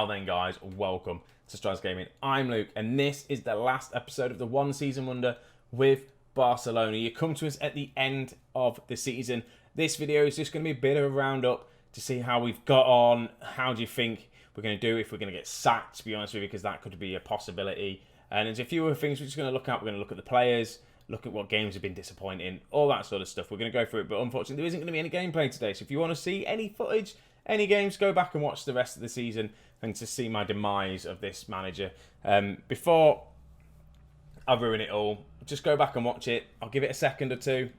Now then, guys, welcome to Strasz Gaming. I'm Luke, and this is the last episode of the one season wonder with Barcelona. You come to us at the end of the season. This video is just going to be a bit of a roundup to see how we've got on. How do you think we're going to do, if we're going to get sacked, to be honest with you, because that could be a possibility. And there's a few other things we're just going to look at. We're going to look at the players, look at what games have been disappointing, all that sort of stuff. We're going to go through it, but unfortunately there isn't going to be any gameplay today. So if you want to see any footage, any games, go back and watch the rest of the season and to see my demise of this manager. Before I ruin it all, just go back and watch it. I'll give it a second or two.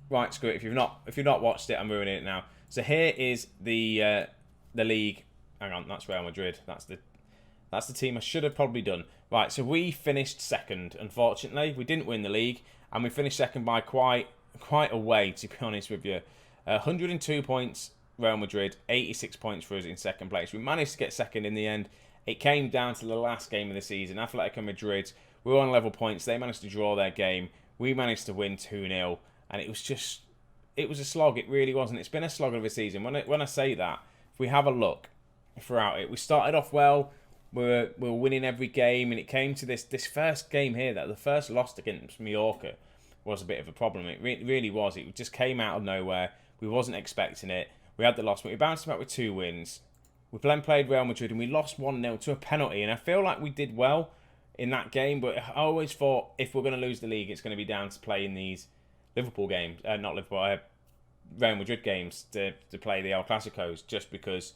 Right, screw it. If you've not watched it, I'm ruining it now. So here is the league. Hang on, that's Real Madrid. That's the team I should have probably done. Right, so we finished second. Unfortunately, we didn't win the league, and we finished second by quite a way, to be honest with you. 102 points, Real Madrid, 86 points for us in second place. We managed to get second in the end. It came down to the last game of the season. Atletico Madrid, we were on level points. They managed to draw their game. We managed to win 2-0, and it was a slog. It really wasn't. It's been a slog of a season. When I say that, if we have a look throughout it, we started off well. We were winning every game, and it came to this first game here, that the first loss against Mallorca was a bit of a problem. It really was. It just came out of nowhere. We wasn't expecting it. We had the loss, but we bounced back with 2 wins. We then played Real Madrid, and we lost 1-0 to a penalty, and I feel like we did well in that game, but I always thought if we're going to lose the league, it's going to be down to playing these Liverpool games, Real Madrid games to play the El Clasicos, just because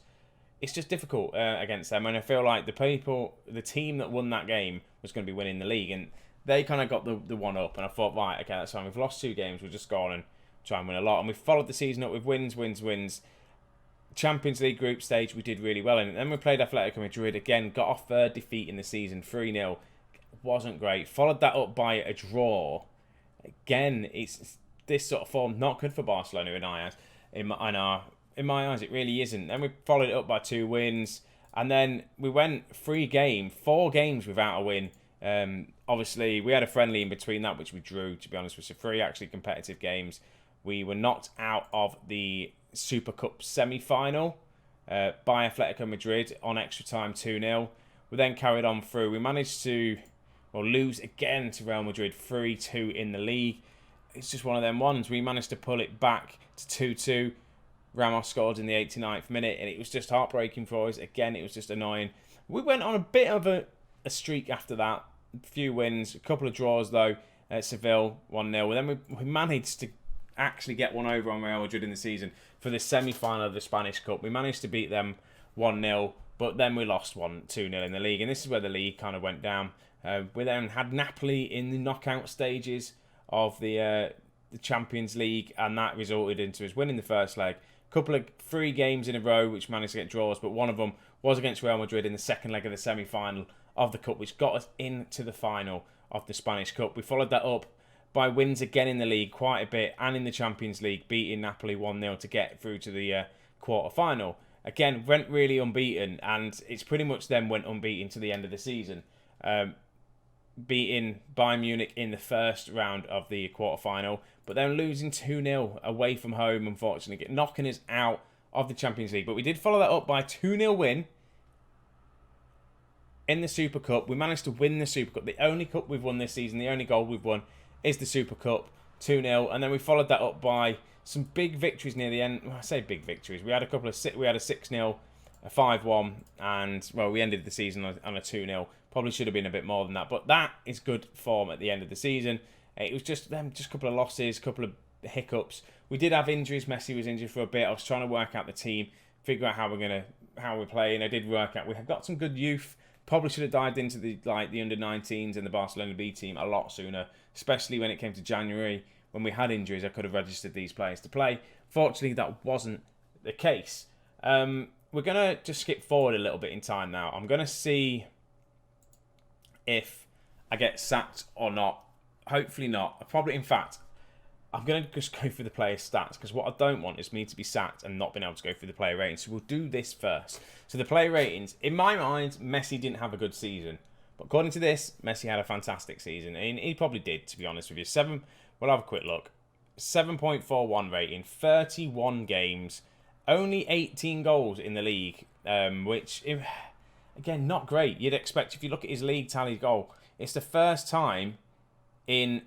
it's just difficult against them. And I feel like the team that won that game was going to be winning the league, and they kind of got the one up. And I thought, right, okay, that's fine. We've lost 2 games. We'll just go on and try and win a lot. And we followed the season up with wins. Champions League group stage, we did really well in it. Then we played Atletico Madrid again, got off third defeat in the season, 3-0. Wasn't great. Followed that up by a draw. Again, it's this sort of form not good for Barcelona in my eyes, it really isn't. Then we followed it up by 2 wins, and then we went 4 games without a win. Obviously, we had a friendly in between that, which we drew, to be honest, with 3 actually competitive games. We were knocked out of the Super Cup semi-final by Atletico Madrid on extra time, 2-0. We then carried on through. We managed to lose again to Real Madrid, 3-2 in the league. It's just one of them ones. We managed to pull it back to 2-2. Ramos scored in the 89th minute, and it was just heartbreaking for us. Again, it was just annoying. We went on a bit of a streak after that. A few wins, a couple of draws, though. Seville, 1-0. Then we managed to actually get one over on Real Madrid in the season for the semi-final of the Spanish Cup. We managed to beat them 1-0, but then we lost 2-0 in the league, and this is where the league kind of went down. We then had Napoli in the knockout stages of the Champions League, and that resulted into us winning the first leg. Couple of 3 games in a row which managed to get draws, but one of them was against Real Madrid in the second leg of the semi-final of the Cup, which got us into the final of the Spanish Cup. We followed that up by wins again in the league quite a bit, and in the Champions League, beating Napoli 1-0 to get through to the quarter-final. Again, went really unbeaten, and it's pretty much then went unbeaten to the end of the season. Beating Bayern Munich in the first round of the quarter-final, but then losing 2-0 away from home, unfortunately, knocking us out of the Champions League. But we did follow that up by a 2-0 win in the Super Cup. We managed to win the Super Cup. The only cup we've won this season, the only goal we've won is the Super Cup, 2-0. And then we followed that up by some big victories near the end. Well, I say big victories. We had a 6-0, a 5-1, and, we ended the season on a 2-0. Probably should have been a bit more than that, but that is good form at the end of the season. It was just a couple of losses, a couple of hiccups. We did have injuries. Messi was injured for a bit. I was trying to work out the team, figure out how we're playing. I did work out we have got some good youth. Probably should have dived into the under-19s and the Barcelona B team a lot sooner, especially when it came to January. When we had injuries, I could have registered these players to play. Fortunately, that wasn't the case. We're going to just skip forward a little bit in time now. I'm going to see if I get sacked or not. Hopefully not. In fact, I'm going to just go through the player stats, because what I don't want is me to be sacked and not being able to go through the player ratings. So we'll do this first. So the player ratings, in my mind, Messi didn't have a good season. But according to this, Messi had a fantastic season. And he probably did, to be honest with you. We'll have a quick look. 7.41 rating, 31 games, only 18 goals in the league. which, again, not great. You'd expect, if you look at his league tally goal, it's the first time in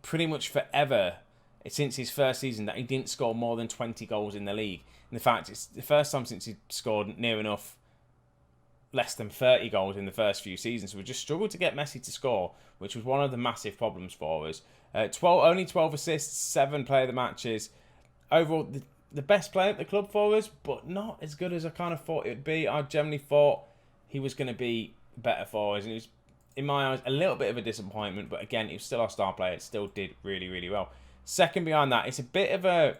pretty much forever since his first season that he didn't score more than 20 goals in the league. In fact, it's the first time since he scored near enough less than 30 goals in the first few seasons. So we just struggled to get Messi to score, which was one of the massive problems for us. Only 12 assists, 7 player of the matches. Overall, the best player at the club for us, but not as good as I kind of thought it would be. I generally thought he was going to be better for us, and he was, in my eyes, a little bit of a disappointment. But again, he was still our star player. It still did really, really well. Second behind that, it's a bit of a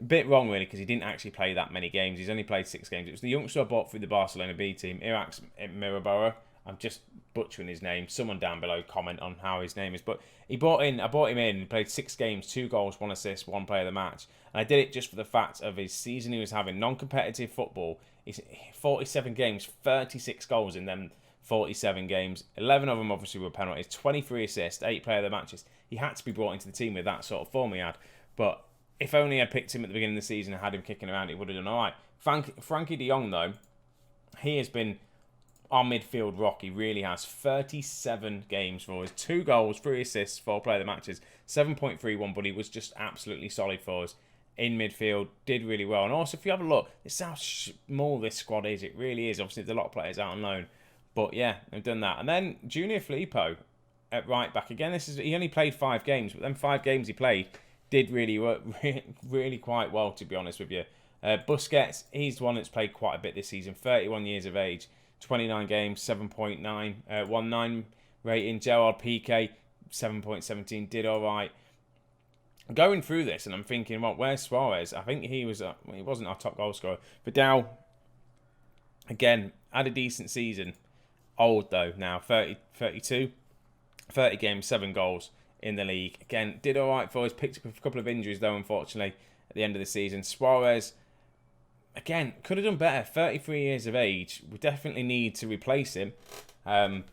bit wrong, really, because he didn't actually play that many games. He's only played 6 games. It was the youngster I bought through the Barcelona B team, Irax Mirabara. I'm just butchering his name. Someone down below comment on how his name is. But I bought him in. He played 6 games, 2 goals, 1 assist, 1 player of the match. And I did it just for the fact of his season he was having. Non-competitive football. He's 47 games, 36 goals in them 47 games. 11 of them obviously were penalties. 23 assists, 8 player of the matches. He had to be brought into the team with that sort of form he had. But if only I'd picked him at the beginning of the season and had him kicking around, it would have done all right. Frankie de Jong, though, he has been our midfield rock. He really has. 37 games for us. 2 goals, 3 assists, 4 player of the matches. 7.31, but he was just absolutely solid for us in midfield. Did really well. And also, if you have a look, this is how small this squad is. It really is. Obviously, there's a lot of players out on loan. But yeah, they've done that. And then Junior Filippo at right back. Again, he only played 5 games, but then 5 games he played did really work, really quite well, to be honest with you. Busquets, he's the one that's played quite a bit this season. 31 years of age, 29 games, 7.919 rating. Gerard Piqué, 7.17, did all right. Going through this, and I'm thinking, well, where's Suarez? I think he wasn't our top goal scorer. Vidal, again, had a decent season. Old, though, now, 32, 30 games, 7 goals in the league. Again, did all right for us. Picked up a couple of injuries, though, unfortunately, at the end of the season. Suarez, again, could have done better. 33 years of age. We definitely need to replace him. And,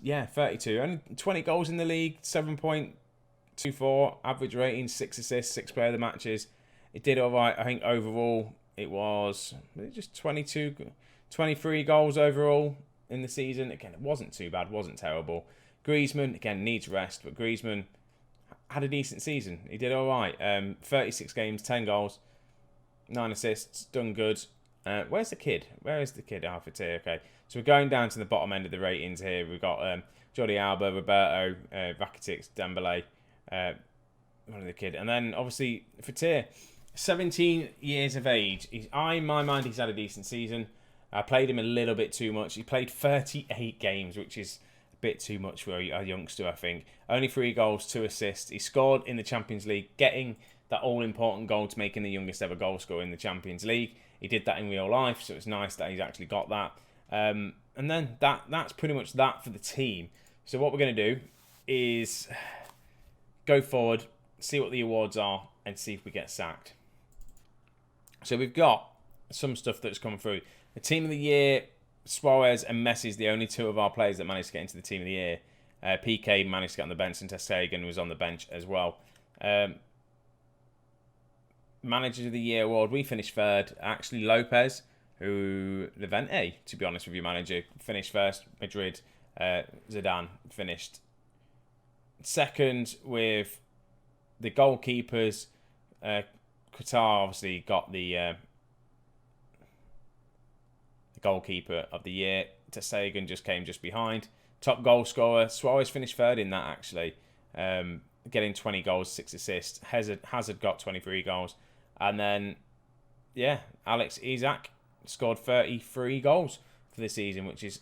yeah, 32. Only 20 goals in the league, 7.24. Average rating, 6 assists, 6 player of the matches. It did all right. I think overall it was just 23 goals overall in the season. Again, it wasn't too bad. Wasn't terrible. Griezmann, again, needs rest, but Griezmann had a decent season. He did all right. 36 games, 10 goals, 9 assists, done good. Where's the kid? Where is the kid? Fatir, okay. So we're going down to the bottom end of the ratings here. We've got Jordi Alba, Roberto, Rakitic, Dembele, one of the kid. And then, obviously, Fatir, 17 years of age. In my mind, he's had a decent season. I played him a little bit too much. He played 38 games, which is bit too much for a youngster, I think. Only 3 goals, 2 assists. He scored in the Champions League, getting that all-important goal to making the youngest ever goal scorer in the Champions League. He did that in real life, so it's nice that he's actually got that. And then that's pretty much that for the team. So what we're going to do is go forward, see what the awards are, and see if we get sacked. So we've got some stuff that's come through. The Team of the Year, Suarez and Messi is the only 2 of our players that managed to get into the Team of the Year. PK managed to get on the bench, and Ter Stegen was on the bench as well. Manager of the Year award, we finished 3rd. Actually, Lopez, who Levante, to be honest with you, manager, finished 1st. Madrid, Zidane finished 2nd with the goalkeepers. Qatar obviously got the goalkeeper of the year. Ter Stegen just came just behind. Top goal scorer, Suarez finished 3rd in that, actually. Getting 20 goals, 6 assists. Hazard got 23 goals. And then, yeah, Alex Isak scored 33 goals for the season, which is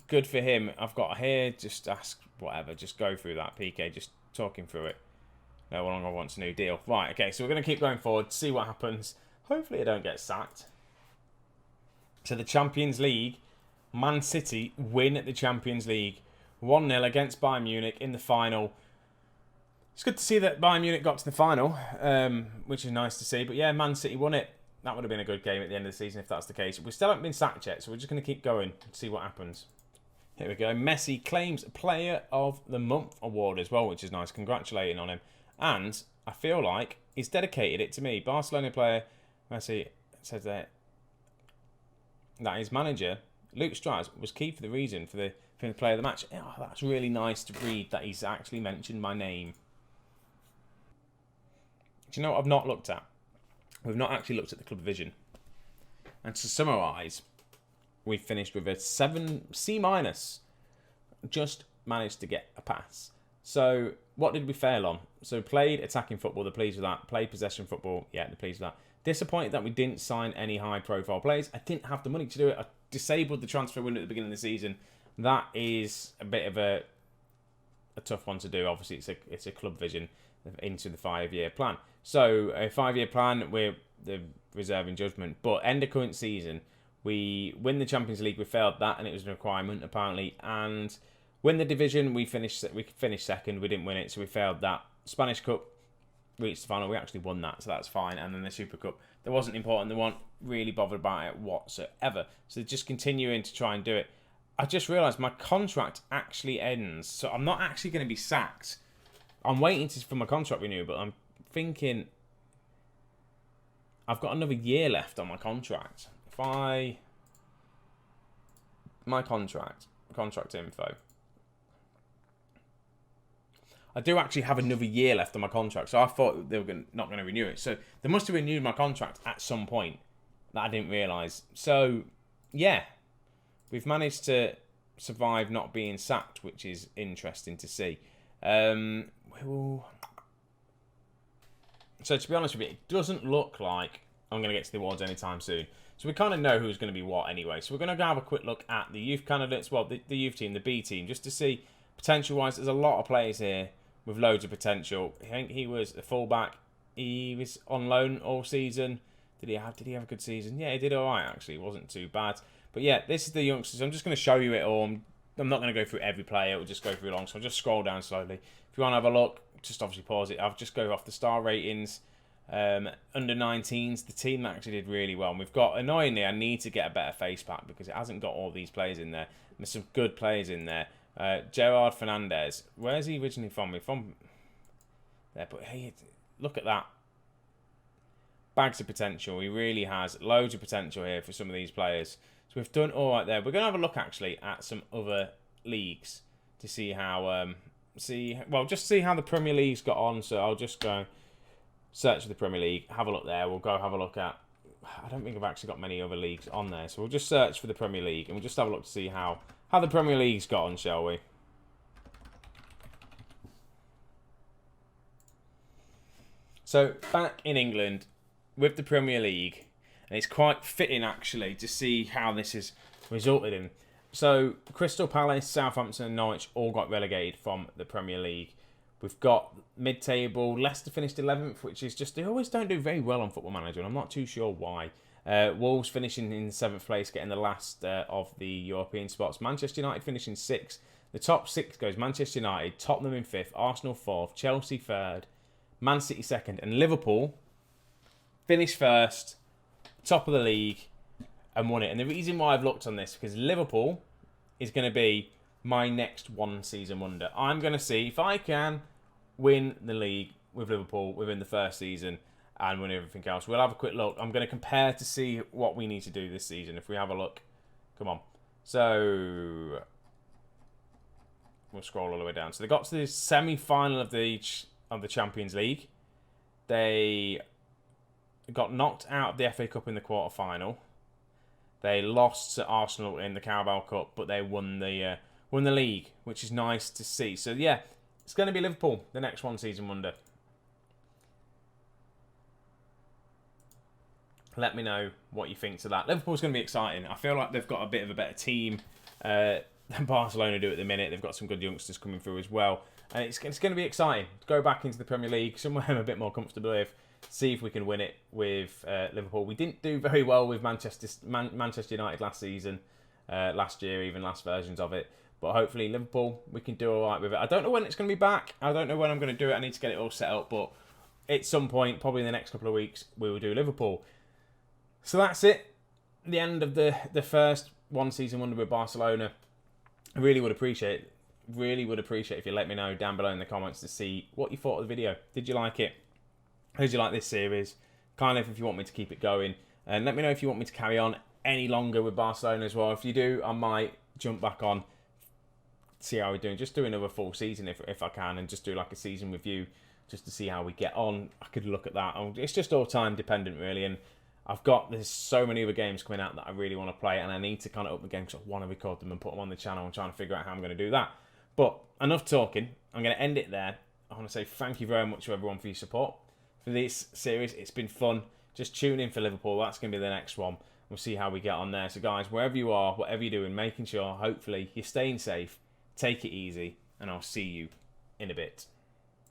good for him. I've got here, just ask whatever. Just go through that, PK. Just talking through it. No longer wants a new deal. Right, okay, so we're going to keep going forward, see what happens. Hopefully I don't get sacked. So the Champions League, Man City win at the Champions League 1-0 against Bayern Munich in the final. It's good to see that Bayern Munich got to the final, which is nice to see. But yeah, Man City won it. That would have been a good game at the end of the season if that's the case. We still haven't been sacked yet, so we're just going to keep going and see what happens. Here we go. Messi claims Player of the Month award as well, which is nice. Congratulating on him. And I feel like he's dedicated it to me. Barcelona player, Messi says that that his manager, Luke Strasz, was key for the reason for the player of the match. Oh, that's really nice to read that he's actually mentioned my name. Do you know what I've not looked at? We've not actually looked at the club division. And to summarise, we finished with a C-. Just managed to get a pass. So what did we fail on? So played attacking football, they're pleased with that. Played possession football, yeah, they're pleased with that. Disappointed that we didn't sign any high-profile players. I didn't have the money to do it. I disabled the transfer window at the beginning of the season. That is a bit of a tough one to do. Obviously, it's a club vision into the 5-year plan. So a 5-year plan, we're the reserving judgment. But end of current season, we win the Champions League. We failed that, and it was a requirement apparently. And win the division, we finished second. We didn't win it, so we failed that. Spanish Cup, reached the final. We actually won that, so that's fine. And then the Super Cup, that wasn't important. They weren't really bothered about it whatsoever. So they're just continuing to try and do it. I just realised my contract actually ends, so I'm not actually going to be sacked. I'm waiting for my contract renewal, but I'm thinking I've got another year left on my contract. My contract info. I do actually have another year left on my contract, so I thought they were not going to renew it. So they must have renewed my contract at some point that I didn't realise. So, yeah, we've managed to survive not being sacked, which is interesting to see. So to be honest with you, it doesn't look like I'm going to get to the awards anytime soon. So we kind of know who's going to be what anyway. So we're going to have a quick look at the youth candidates, well, the youth team, the B team, just to see potential-wise. There's a lot of players here with loads of potential. I think he was a fullback. He was on loan all season. Did he have a good season? Yeah, he did all right, actually. It wasn't too bad. But yeah, this is the youngsters. I'm just going to show you it all. I'm not going to go through every player. We'll just go through long. So I'll just scroll down slowly. If you want to have a look, just obviously pause it. I'll just go off the star ratings. Under 19s, the team that actually did really well. And we've got, annoyingly, I need to get a better face pack because it hasn't got all these players in there. There's some good players in there. Gerard Fernandez, where's he originally from? He's from there, but hey, look at that. Bags of potential. He really has loads of potential here for some of these players. So we've done all right there. We're going to have a look actually at some other leagues to see how, just see how the Premier League's got on. So I'll just go search for the Premier League, have a look there. We'll go have a look at, I don't think I've actually got many other leagues on there. So we'll just search for the Premier League and we'll just have a look to see how the Premier League's got on, shall we? So back in England with the Premier League, and it's quite fitting actually to see how this has resulted in. So Crystal Palace, Southampton and Norwich all got relegated from the Premier League. We've got mid-table, Leicester finished 11th, which is just, they always don't do very well on Football Manager, and I'm not too sure why. Wolves finishing in 7th place, getting the last of the European spots. Manchester United finishing 6th. The top 6 goes Manchester United, Tottenham in 5th, Arsenal 4th, Chelsea 3rd, Man City 2nd, and Liverpool finished 1st, top of the league, and won it. And the reason why I've looked on this, because Liverpool is going to be my next one-season wonder. I'm going to see if I can win the league with Liverpool within the first season and win everything else. We'll have a quick look. I'm going to compare to see what we need to do this season. If we have a look. Come on. So we'll scroll all the way down. So they got to the semi-final of the Champions League. They got knocked out of the FA Cup in the quarter-final. They lost to Arsenal in the Carabao Cup, but they won the league, which is nice to see. So yeah, it's going to be Liverpool, the next one-season wonder. Let me know what you think to that. Liverpool's going to be exciting. I feel like they've got a bit of a better team than Barcelona do at the minute. They've got some good youngsters coming through as well. And it's going to be exciting to go back into the Premier League, somewhere I'm a bit more comfortable with, see if we can win it with Liverpool. We didn't do very well with Manchester United last season, last year, even last versions of it. But hopefully Liverpool, we can do all right with it. I don't know when it's going to be back. I don't know when I'm going to do it. I need to get it all set up. But at some point, probably in the next couple of weeks, we will do Liverpool. So that's it. The end of the first one-season wonder with Barcelona. I really would appreciate if you let me know down below in the comments to see what you thought of the video. Did you like it? Did you like this series? Kind of if you want me to keep it going. And let me know if you want me to carry on any longer with Barcelona as well. If you do, I might jump back on, see how we're doing. Just do another full season if I can, and just do like a season review just to see how we get on. I could look at that. It's just all time dependent, really. And there's so many other games coming out that I really want to play, and I need to kind of up the game because I want to record them and put them on the channel and trying to figure out how I'm going to do that. But enough talking. I'm going to end it there. I want to say thank you very much to everyone for your support for this series. It's been fun. Just tune in for Liverpool. That's going to be the next one. We'll see how we get on there. So guys, wherever you are, whatever you're doing, making sure, hopefully, you're staying safe. Take it easy, and I'll see you in a bit.